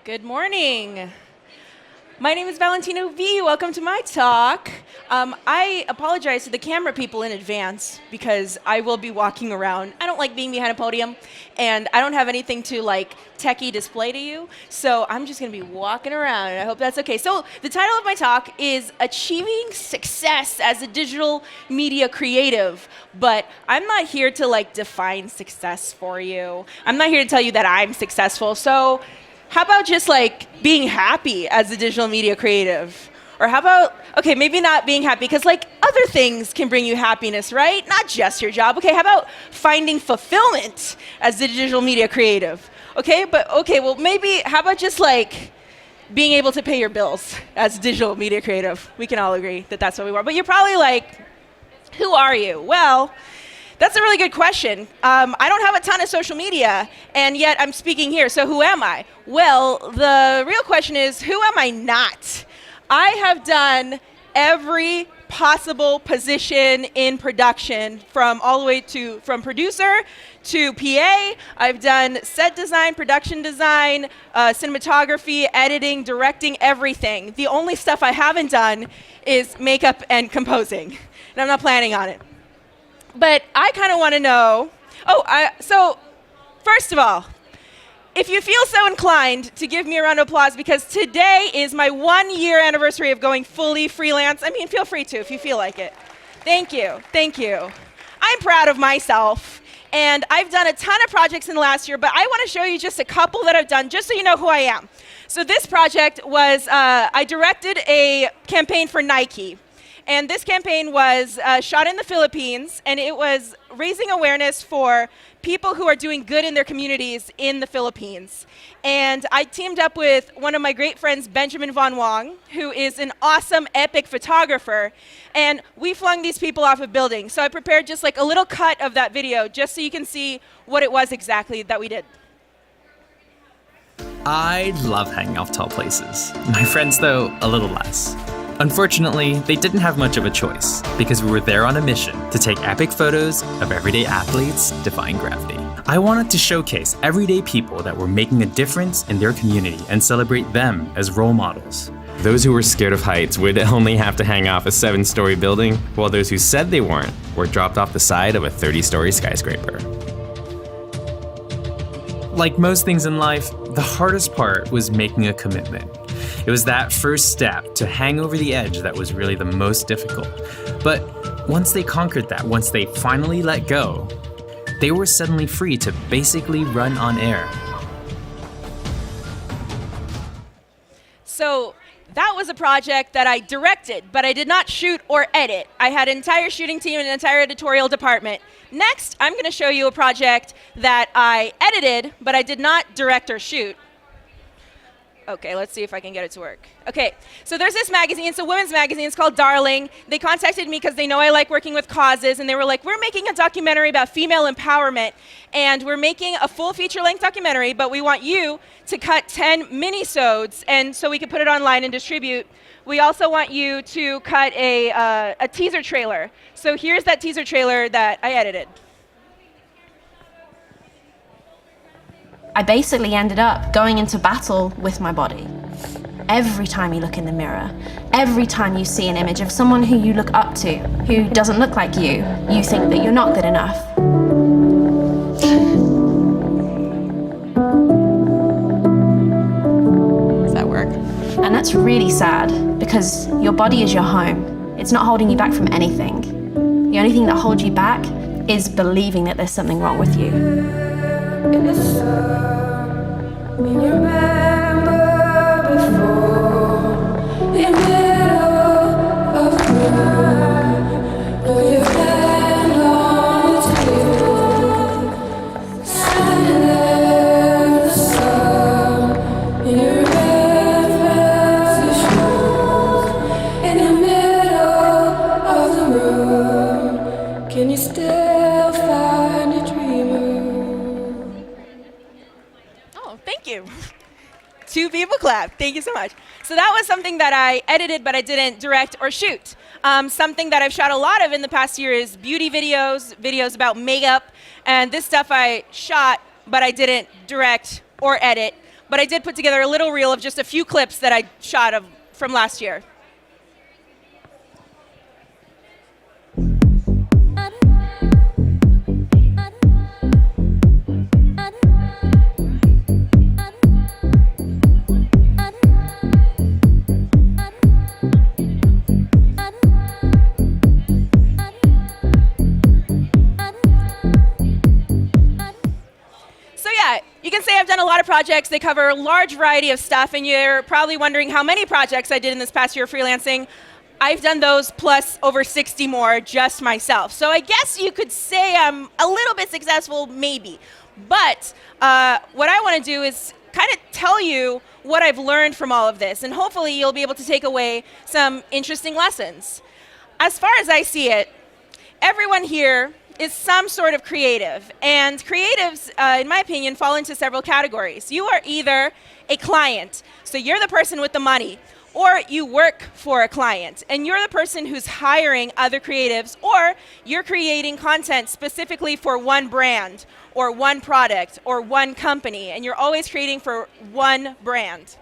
Good morning. My name is Valentina Vee. Welcome to my talk. I apologize to the camera people in advance because I will be walking around. I don't like being behind a podium, and I don't have anything to techie display to you, so I'm just going to be walking around, and I hope that's okay. So the title of my talk is Achieving Success as a Digital Media Creative, but I'm not here to define success for you. I'm not here to tell you that I'm successful, so how about just being happy as a digital media creative? Or how about, okay, maybe not being happy, because other things can bring you happiness, right? Not just your job. Okay, how about finding fulfillment as a digital media creative? Okay, well maybe, how about just being able to pay your bills as a digital media creative? We can all agree that that's what we want. But you're probably who are you? Well, that's a really good question. I don't have a ton of social media, and yet I'm speaking here, so who am I? Well, the real question is, who am I not? I have done every possible position in production, from producer to PA. I've done set design, production design, cinematography, editing, directing, everything. The only stuff I haven't done is makeup and composing, and I'm not planning on it. But I kind of want to know, so first of all, if you feel so inclined to give me a round of applause, because today is my 1-year anniversary of going fully freelance. I mean, feel free to if you feel like it. Thank you. I'm proud of myself, and I've done a ton of projects in the last year, but I want to show you just a couple that I've done, just so you know who I am. So this project was, I directed a campaign for Nike. And this campaign was shot in the Philippines, and it was raising awareness for people who are doing good in their communities in the Philippines. And I teamed up with one of my great friends, Benjamin Von Wong, who is an awesome, epic photographer. And we flung these people off a building. So I prepared just a little cut of that video, just so you can see what it was exactly that we did. I love hanging off tall places. My friends, though, a little less. Unfortunately, they didn't have much of a choice, because we were there on a mission to take epic photos of everyday athletes defying gravity. I wanted to showcase everyday people that were making a difference in their community and celebrate them as role models. Those who were scared of heights would only have to hang off a 7-story building, while those who said they weren't were dropped off the side of a 30-story skyscraper. Like most things in life, the hardest part was making a commitment. It was that first step to hang over the edge that was really the most difficult. But once they conquered that, once they finally let go, they were suddenly free to basically run on air. So that was a project that I directed, but I did not shoot or edit. I had an entire shooting team and an entire editorial department. Next, I'm going to show you a project that I edited, but I did not direct or shoot. Okay, let's see if I can get it to work. Okay, so there's this magazine. It's a women's magazine. It's called Darling. They contacted me because they know I like working with causes, and they were like, we're making a documentary about female empowerment, and we're making a full feature-length documentary, but we want you to cut 10 mini-sodes, and so we can put it online and distribute. We also want you to cut a teaser trailer. So here's that teaser trailer that I edited. I basically ended up going into battle with my body. Every time you look in the mirror, every time you see an image of someone who you look up to, who doesn't look like you think that you're not good enough. Does that work? And that's really sad, because your body is your home. It's not holding you back from anything. The only thing that holds you back is believing that there's something wrong with you. In the sun, we remember before, in the middle of the room, put your hand on the table, standing there in the sun, in your red fancy shoes, in the middle of the room, can you still find a dreamer? Thank you. 2 people clap. Thank you so much. So that was something that I edited, but I didn't direct or shoot. Something that I've shot a lot of in the past year is beauty videos, videos about makeup, and this stuff I shot, but I didn't direct or edit. but I did put together a little reel of just a few clips that I shot from last year. You can say I've done a lot of projects. They cover a large variety of stuff, and you're probably wondering how many projects I did in this past year of freelancing. I've done those plus over 60 more just myself. So I guess you could say I'm a little bit successful, maybe. But what I want to do is kind of tell you what I've learned from all of this, and hopefully you'll be able to take away some interesting lessons. As far as I see it, everyone here is some sort of creative. And creatives, in my opinion, fall into several categories. You are either a client, so you're the person with the money, or you work for a client, and you're the person who's hiring other creatives, or you're creating content specifically for one brand, or one product, or one company, and you're always creating for one brand.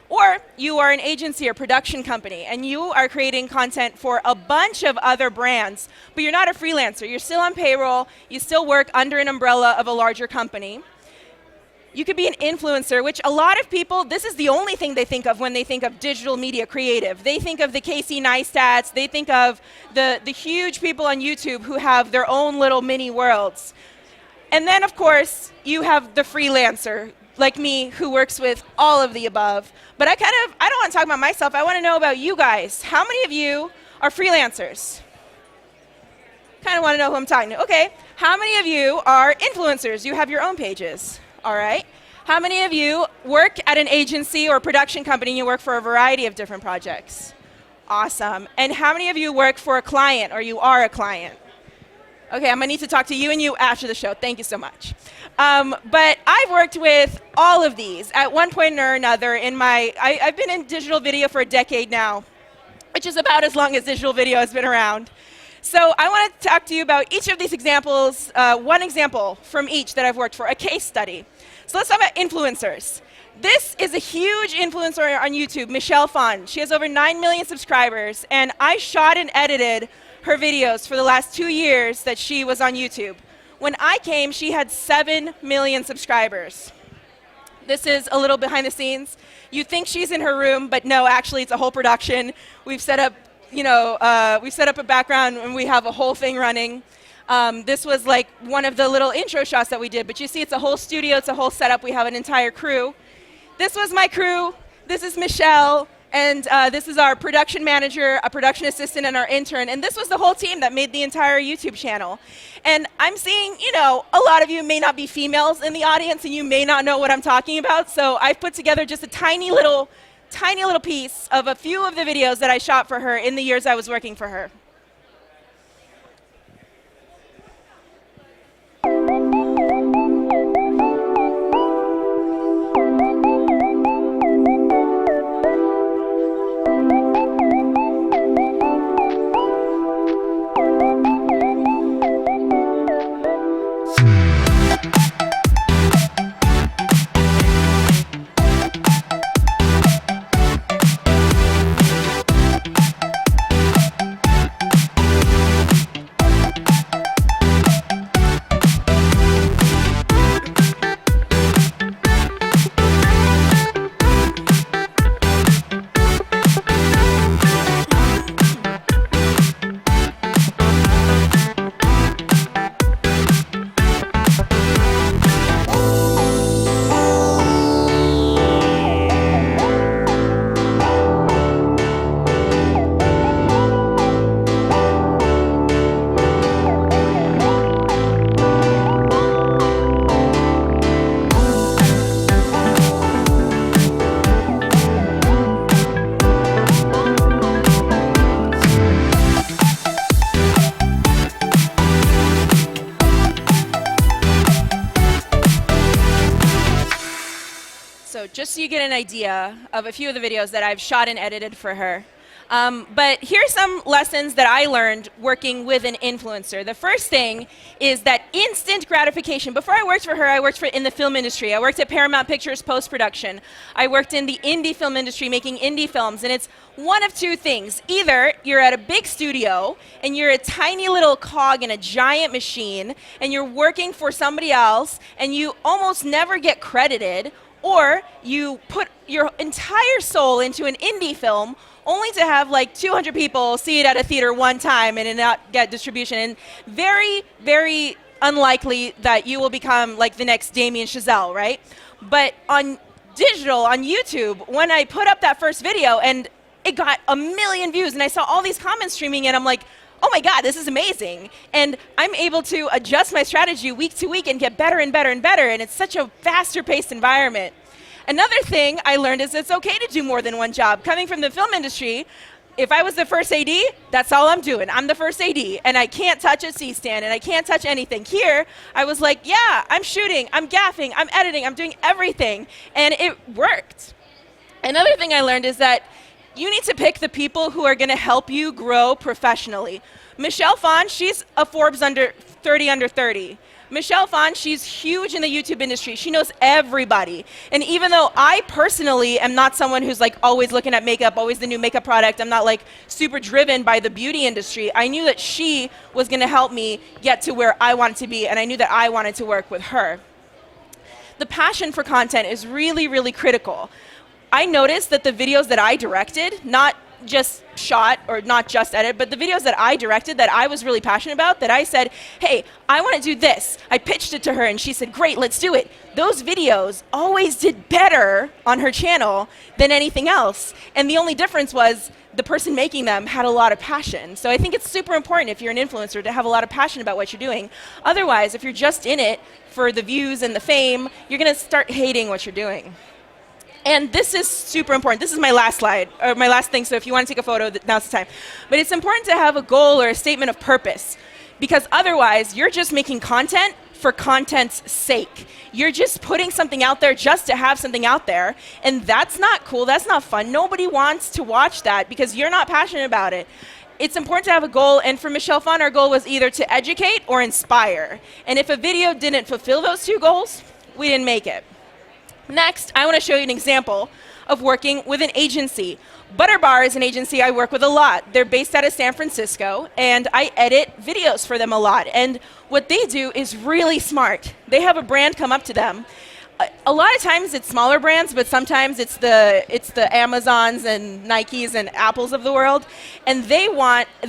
Or you are an agency or production company, and you are creating content for a bunch of other brands, but you're not a freelancer. You're still on payroll. You still work under an umbrella of a larger company. You could be an influencer, which a lot of people, this is the only thing they think of when they think of digital media creative. They think of the Casey Neistats. They think of the huge people on YouTube who have their own little mini worlds. And then, of course, you have the freelancer, like me, who works with all of the above. But I don't want to talk about myself. I want to know about you guys. How many of you are freelancers? Kind of want to know who I'm talking to. Okay. How many of you are influencers? You have your own pages. All right. How many of you work at an agency or production company and you work for a variety of different projects? Awesome. And how many of you work for a client or you are a client? Okay, I'm going to need to talk to you and you after the show. Thank you so much. But I've worked with all of these at one point or another in I've been in digital video for a decade now, which is about as long as digital video has been around. So I want to talk to you about each of these examples, one example from each that I've worked for, a case study. So let's talk about influencers. This is a huge influencer on YouTube, Michelle Phan. She has over 9 million subscribers, and I shot and edited her videos for the last 2 years that she was on YouTube. When I came, she had 7 million subscribers. This is a little behind the scenes. You think she's in her room, but no, actually it's a whole production. We've set up, we've set up a background and we have a whole thing running. This was like one of the little intro shots that we did, but you see it's a whole studio, it's a whole setup. We have an entire crew. This was my crew. This is Michelle. And this is our production manager, a production assistant, and our intern. And this was the whole team that made the entire YouTube channel. And I'm seeing, a lot of you may not be females in the audience, and you may not know what I'm talking about. So I've put together just a tiny little piece of a few of the videos that I shot for her in the years I was working for her. Just so you get an idea of a few of the videos that I've shot and edited for her. But here's some lessons that I learned working with an influencer. The first thing is that instant gratification. Before I worked for her, I worked in the film industry. I worked at Paramount Pictures post-production. I worked in the indie film industry making indie films, and it's one of two things. Either you're at a big studio and you're a tiny little cog in a giant machine and you're working for somebody else and you almost never get credited, or you put your entire soul into an indie film only to have like 200 people see it at a theater one time and not get distribution. And very, very unlikely that you will become like the next Damien Chazelle, right? But on digital, on YouTube, when I put up that first video and it got 1 million views and I saw all these comments streaming in, I'm like, oh my God, this is amazing. And I'm able to adjust my strategy week to week and get better and better and better. And it's such a faster paced environment. Another thing I learned is it's okay to do more than one job. Coming from the film industry, if I was the first AD, that's all I'm doing. I'm the first AD, and I can't touch a C-stand, and I can't touch anything. Here, I was like, yeah, I'm shooting, I'm gaffing, I'm editing, I'm doing everything, and it worked. Another thing I learned is that you need to pick the people who are going to help you grow professionally. Michelle Phan, she's a Forbes under 30. Michelle Phan, she's huge in the YouTube industry. She knows everybody. And even though I personally am not someone who's like always looking at makeup, always the new makeup product, I'm not like super driven by the beauty industry, I knew that she was going to help me get to where I wanted to be, and I knew that I wanted to work with her. The passion for content is really, really critical. I noticed that the videos that I directed, not just shot or not just edit, but the videos that I directed that I was really passionate about, that I said, hey, I want to do this. I pitched it to her and she said, great, let's do it. Those videos always did better on her channel than anything else. And the only difference was the person making them had a lot of passion. So I think it's super important if you're an influencer to have a lot of passion about what you're doing. Otherwise, if you're just in it for the views and the fame, you're going to start hating what you're doing. And this is super important. This is my last slide, or my last thing, so if you want to take a photo, now's the time. But it's important to have a goal or a statement of purpose, because otherwise, you're just making content for content's sake. You're just putting something out there just to have something out there, and that's not cool, that's not fun. Nobody wants to watch that because you're not passionate about it. It's important to have a goal, and for Michelle Phan, our goal was either to educate or inspire. And if a video didn't fulfill those two goals, we didn't make it. Next, I want to show you an example of working with an agency. Butterbar is an agency I work with a lot. They're based out of San Francisco, and I edit videos for them a lot. And what they do is really smart. They have a brand come up to them. A lot of times it's smaller brands, but sometimes it's the Amazons and Nikes and Apples of the world. And they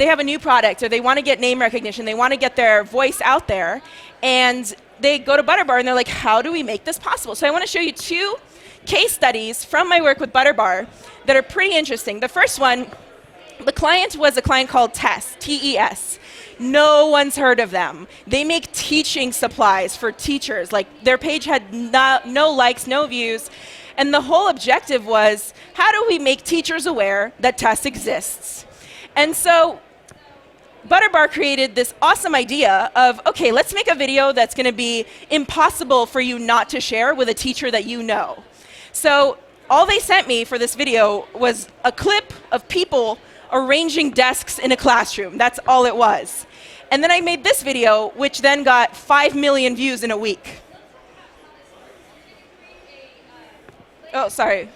have a new product, or they want to get name recognition. They want to get their voice out there. And they go to Butterbar and they're like, how do we make this possible? So I want to show you 2 case studies from my work with Butterbar that are pretty interesting. The first one, the client was a client called TES, T-E-S. No one's heard of them. They make teaching supplies for teachers. Like, their page had no likes, no views. And the whole objective was, how do we make teachers aware that TES exists? And so Butterbar created this awesome idea of, okay, let's make a video that's going to be impossible for you not to share with a teacher that you know. So all they sent me for this video was a clip of people arranging desks in a classroom. That's all it was. And then I made this video, which then got 5 million views in a week. Oh, sorry.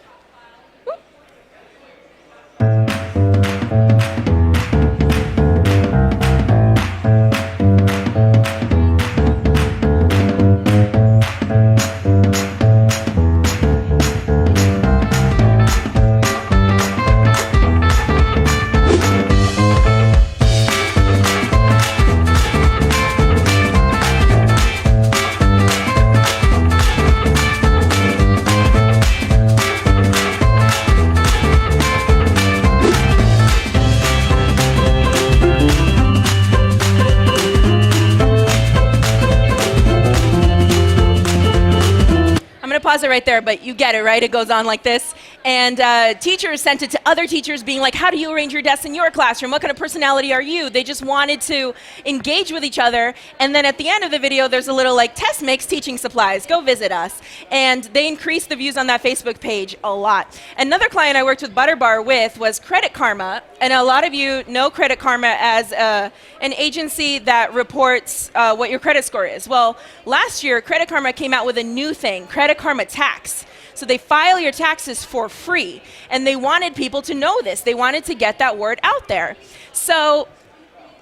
Pause it right there, but you get it, right? It goes on like this. And teachers sent it to other teachers being like, how do you arrange your desks in your classroom? What kind of personality are you? They just wanted to engage with each other. And then at the end of the video, there's a little like, Tess makes teaching supplies. Go visit us. And they increased the views on that Facebook page a lot. Another client I worked with Butterbar with was Credit Karma. And a lot of you know Credit Karma as an agency that reports what your credit score is. Well, last year, Credit Karma came out with a new thing, Credit Karma Tax. So they file your taxes for free, and they wanted people to know this. They wanted to get that word out there. So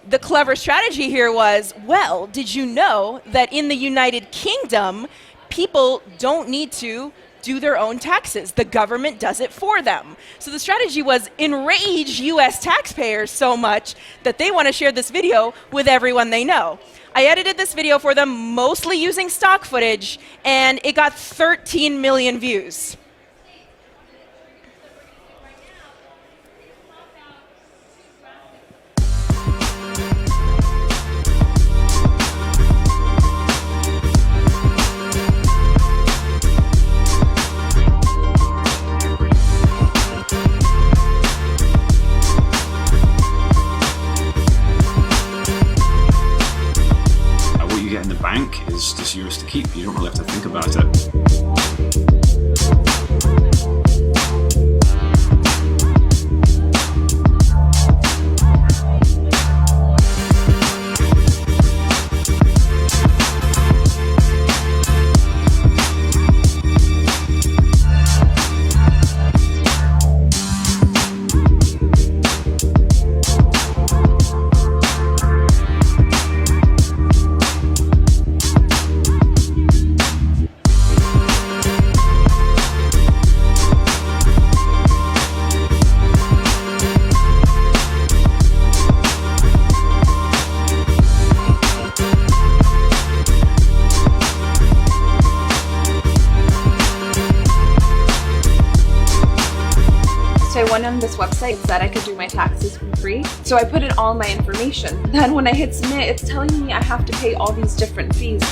the clever strategy here was, well, did you know that in the United Kingdom, people don't need to do their own taxes? The government does it for them. So the strategy was enrage US taxpayers so much that they want to share this video with everyone they know. I edited this video for them, mostly using stock footage, and it got 13 million views. In the bank is just yours to keep. You don't really have to think about it. So I went on this website that I could do my taxes for free. So I put in all my information. Then when I hit submit, it's telling me I have to pay all these different fees.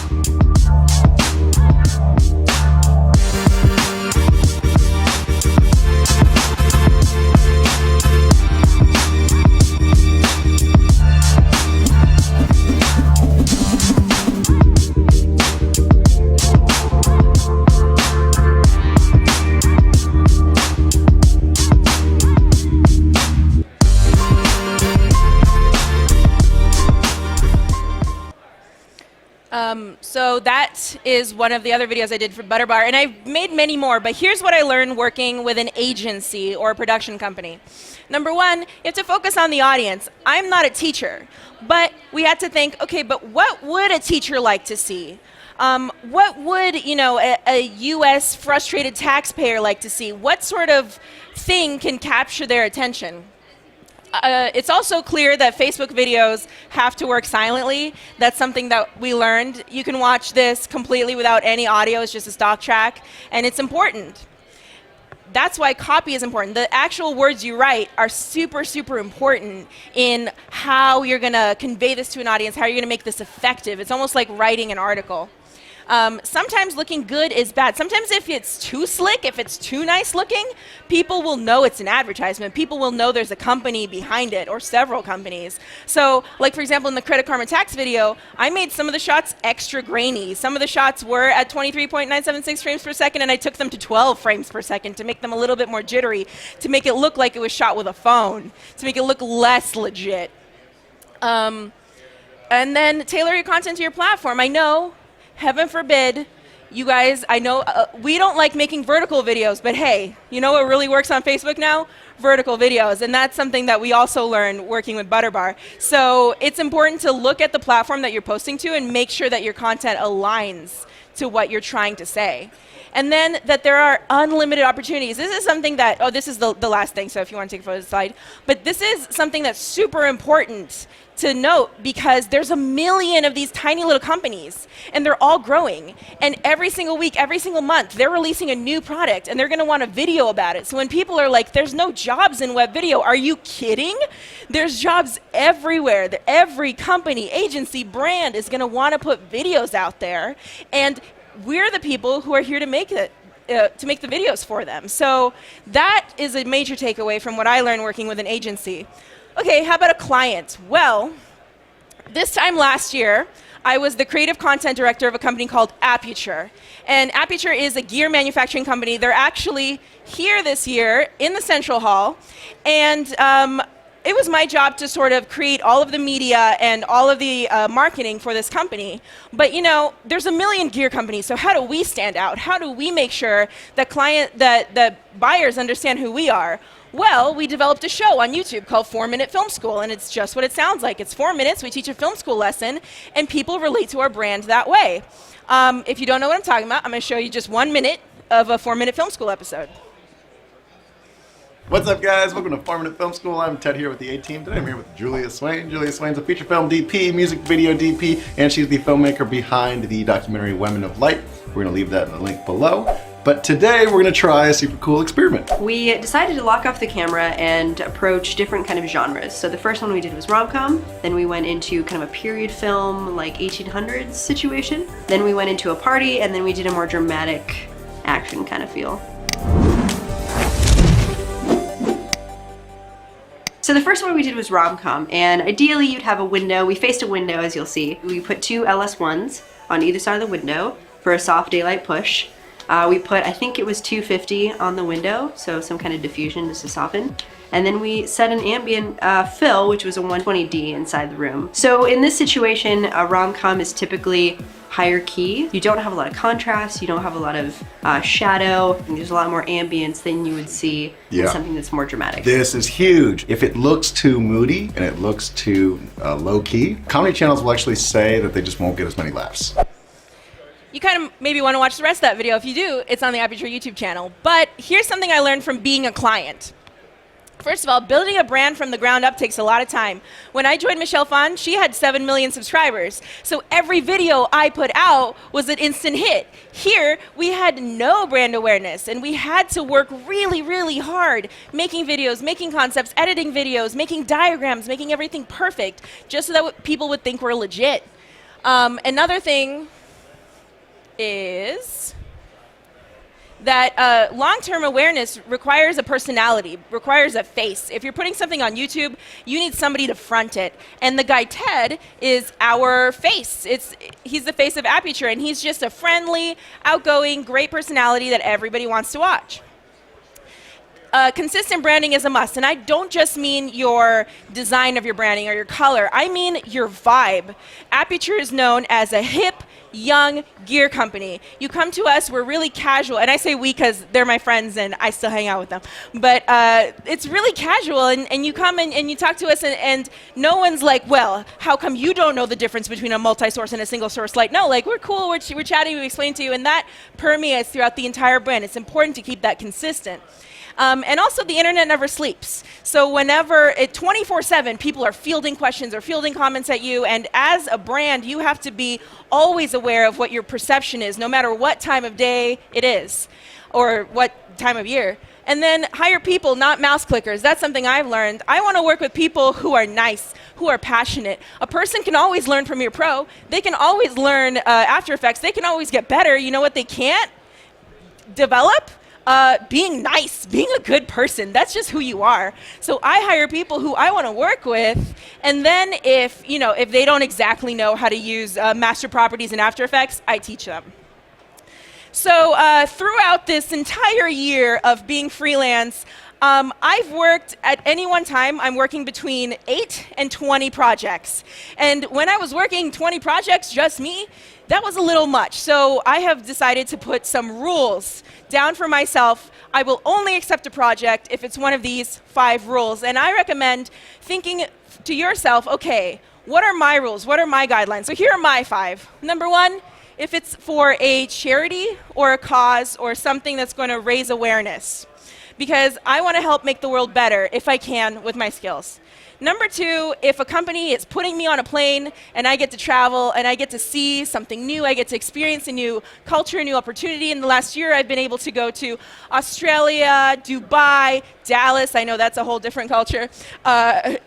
So that is one of the other videos I did for Butterbar, and I've made many more, but here's what I learned working with an agency or a production company. Number one, you have to focus on the audience. I'm not a teacher, but we had to think, okay, but what would a teacher like to see? What would, a US frustrated taxpayer like to see? What sort of thing can capture their attention? It's also clear that Facebook videos have to work silently. That's something that we learned. You can watch this completely without any audio. It's just a stock track, and it's important. That's why copy is important. The actual words you write are super, super important in how you're going to convey this to an audience, how you're going to make this effective. It's almost like writing an article. Sometimes looking good is bad. Sometimes if it's too slick, if it's too nice looking, people will know it's an advertisement. People will know there's a company behind it or several companies. So like for example, in the Credit Karma Tax video, I made some of the shots extra grainy. Some of the shots were at 23.976 frames per second, and I took them to 12 frames per second to make them a little bit more jittery, to make it look like it was shot with a phone, to make it look less legit. And then tailor your content to your platform. I know, heaven forbid, you guys, I know we don't like making vertical videos, but hey, you know what really works on Facebook now? Vertical videos, and that's something that we also learned working with Butterbar. So it's important to look at the platform that you're posting to and make sure that your content aligns to what you're trying to say. And then that there are unlimited opportunities. This is something that, this is the last thing, so if you want to take a photo of the slide. But this is something that's super important to note, because there's a million of these tiny little companies, and they're all growing. And every single week, every single month, they're releasing a new product, and they're going to want a video about it. So when people are like, there's no jobs in web video, are you kidding? There's jobs everywhere. Every company, agency, brand is going to want to put videos out there. And we're the people who are here to make it to make the videos for them. So that is a major takeaway from what I learned working with an agency. Okay, how about a client? Well, this time last year, I was the creative content director of a company called Aputure. And Aputure is a gear manufacturing company. They're actually here this year in the Central Hall. And it was my job to sort of create all of the media and all of the marketing for this company. But you know, there's a million gear companies, so how do we stand out? How do we make sure that that buyers understand who we are? Well, we developed a show on YouTube called 4-Minute Film School, and it's just what it sounds like. It's 4 minutes, we teach a film school lesson, and people relate to our brand that way. If you don't know what I'm talking about, I'm going to show you just 1 minute of a 4-Minute Film School episode. What's up, guys? Welcome to 4-Minute Film School. I'm Ted here with the A-Team. Today I'm here with Julia Swain. Julia Swain's a feature film DP, music video DP, and she's the filmmaker behind the documentary Women of Light. We're going to leave that in the link below. But today we're going to try a super cool experiment. We decided to lock off the camera and approach different kind of genres. So the first one we did was rom-com, then we went into kind of a period film, like 1800s situation, then we went into a party, and then we did a more dramatic action kind of feel. So the first one we did was rom-com, and ideally you'd have a window. We faced a window, as you'll see. We put 2 LS1s on either side of the window for a soft daylight push. We put, I think it was 250 on the window, so some kind of diffusion just to soften. And then we set an ambient fill, which was a 120D inside the room. So in this situation, a rom-com is typically higher key. You don't have a lot of contrast, you don't have a lot of shadow, and there's a lot more ambience than you would see in something that's more dramatic. This is huge. If it looks too moody and it looks too low-key, comedy channels will actually say that they just won't get as many laughs. You kind of maybe want to watch the rest of that video. If you do, it's on the Aputure YouTube channel. But here's something I learned from being a client. First of all, building a brand from the ground up takes a lot of time. When I joined Michelle Phan, she had 7 million subscribers. So every video I put out was an instant hit. Here, we had no brand awareness, and we had to work really, really hard making videos, making concepts, editing videos, making diagrams, making everything perfect, just so that people would think we're legit. Another thing is that long-term awareness requires a personality, requires a face. If you're putting something on YouTube, you need somebody to front it. And the guy Ted is our face. He's the face of Aputure, and he's just a friendly, outgoing, great personality that everybody wants to watch. Consistent branding is a must, and I don't just mean your design of your branding or your color. I mean your vibe. Aputure is known as a hip, young gear company. You come to us, we're really casual, and I say we because they're my friends and I still hang out with them. But it's really casual, and you come and you talk to us, and no one's like, well, how come you don't know the difference between a multi-source and a single source light? No, like, we're cool, we're chatting, we explain to you, and that permeates throughout the entire brand. It's important to keep that consistent. And also, the internet never sleeps. So whenever, 24/7, people are fielding questions or fielding comments at you, and as a brand, you have to be always aware of what your perception is, no matter what time of day it is, or what time of year. And then hire people, not mouse clickers. That's something I've learned. I want to work with people who are nice, who are passionate. A person can always learn Premiere Pro. They can always learn After Effects. They can always get better. You know what they can't develop? Being nice, being a good person. That's just who you are. So I hire people who I want to work with, and then if they don't exactly know how to use master properties in After Effects, I teach them. So throughout this entire year of being freelance, I've worked, at any one time, I'm working between 8 and 20 projects. And when I was working 20 projects, just me, that was a little much. So I have decided to put some rules down for myself. I will only accept a project if it's one of these 5 rules. And I recommend thinking to yourself, okay, what are my rules? What are my guidelines? So here are my 5. Number 1, if it's for a charity or a cause or something that's going to raise awareness, because I want to help make the world better if I can with my skills. Number 2, if a company is putting me on a plane and I get to travel and I get to see something new, I get to experience a new culture, a new opportunity. In the last year, I've been able to go to Australia, Dubai, Dallas. I know that's a whole different culture.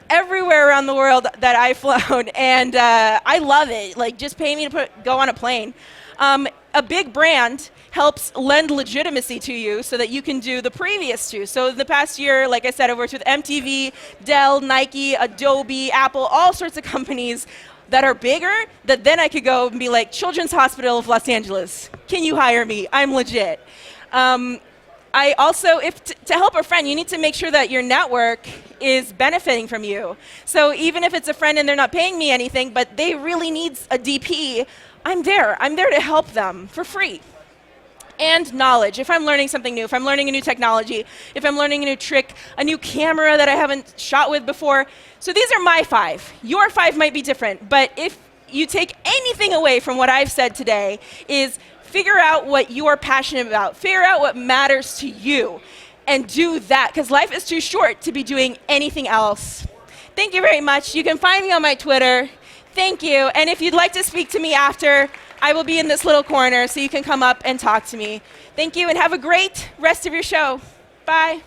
Everywhere around the world that I've flown, and I love it. Like, just pay me to go on a plane. A big brand helps lend legitimacy to you so that you can do the previous two. So in the past year, like I said, I've worked with MTV, Dell, Nike, Adobe, Apple, all sorts of companies that are bigger, that then I could go and be like, Children's Hospital of Los Angeles, can you hire me? I'm legit. I also, to help a friend, you need to make sure that your network is benefiting from you. So even if it's a friend and they're not paying me anything, but they really need a DP, I'm there. I'm there to help them for free. And knowledge. If I'm learning something new, if I'm learning a new technology, if I'm learning a new trick, a new camera that I haven't shot with before. So these are my 5. Your 5 might be different, but if you take anything away from what I've said today, is figure out what you're passionate about. Figure out what matters to you and do that, because life is too short to be doing anything else. Thank you very much. You can find me on my Twitter. Thank you. And if you'd like to speak to me after, I will be in this little corner so you can come up and talk to me. Thank you and have a great rest of your show. Bye.